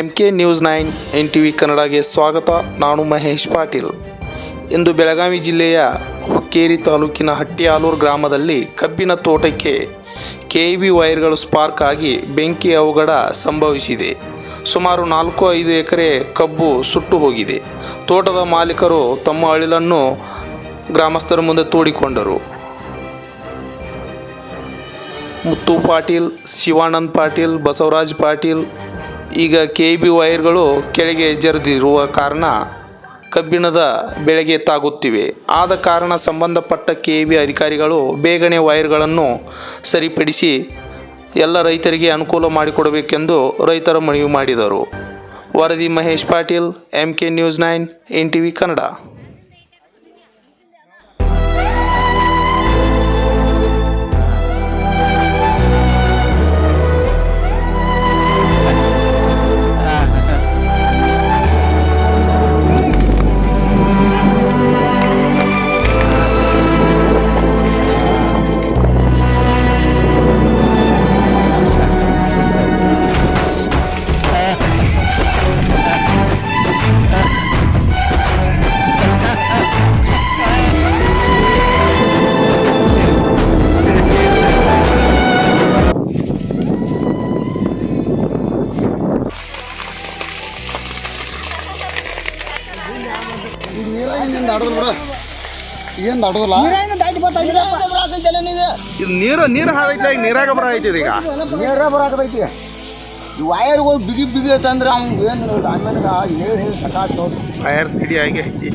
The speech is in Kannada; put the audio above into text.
MK ನ್ಯೂಸ್ 9 NTV ಕನ್ನಡಗೆ ಸ್ವಾಗತ. ನಾನು ಮಹೇಶ್ ಪಾಟೀಲ್. ಇಂದು ಬೆಳಗಾವಿ ಜಿಲ್ಲೆಯ ಹುಕ್ಕೇರಿ ತಾಲೂಕಿನ ಹಟ್ಟಿಯಾಲೂರು ಗ್ರಾಮದಲ್ಲಿ ಕಬ್ಬಿನ ತೋಟಕ್ಕೆ ಕೆಇಬಿ ವೈರ್ಗಳು ಸ್ಪಾರ್ಕ್ ಆಗಿ ಬೆಂಕಿ ಅವಘಡ ಸಂಭವಿಸಿದೆ. ಸುಮಾರು 4-5 ಎಕರೆ ಕಬ್ಬು ಸುಟ್ಟು ಹೋಗಿದೆ. ತೋಟದ ಮಾಲೀಕರು ತಮ್ಮ ಅಳಿಲನ್ನು ಗ್ರಾಮಸ್ಥರ ಮುಂದೆ ತೋಡಿಕೊಂಡರು. ಮುತ್ತು ಪಾಟೀಲ್, ಶಿವಾನಂದ್ ಪಾಟೀಲ್, ಬಸವರಾಜ್ ಪಾಟೀಲ್ ಈಗ ಕೆಇಬಿ ವೈರ್ಗಳು ಕೆಳಗೆ ಜರಿದಿರುವ ಕಾರಣ ಕಬ್ಬಿಣದ ಬೆಳೆಗೆ ತಾಗುತ್ತಿವೆ. ಆದ ಕಾರಣ ಸಂಬಂಧಪಟ್ಟ ಕೆಇಬಿ ಅಧಿಕಾರಿಗಳು ಬೇಗನೆ ವೈರ್ಗಳನ್ನು ಸರಿಪಡಿಸಿ ಎಲ್ಲ ರೈತರಿಗೆ ಅನುಕೂಲ ಮಾಡಿಕೊಡಬೇಕೆಂದು ರೈತರ ಮನವಿ ಮಾಡಿದರು. ವರದಿ Mahesh Patil, MK news 9 NTV Kannada. ನೀರು ಹಾಳೈತಿ, ನೀರಾಗ ಬರೈತಿ ಈಗ ನೀರ ಬರಾಕತೈತಿ. ಈ ವೈರ್ಗಳು ಬಿಗಿ ಬಿಗಿ ಐತಂದ್ರೆ ಅವ್ನು ಏನು ಆಮೇಲೆ ಹೇಳಿ ಸಕಾತ್ ವೈರ್ ಕಿಡಿ ಆಗಿ ಐತಿ.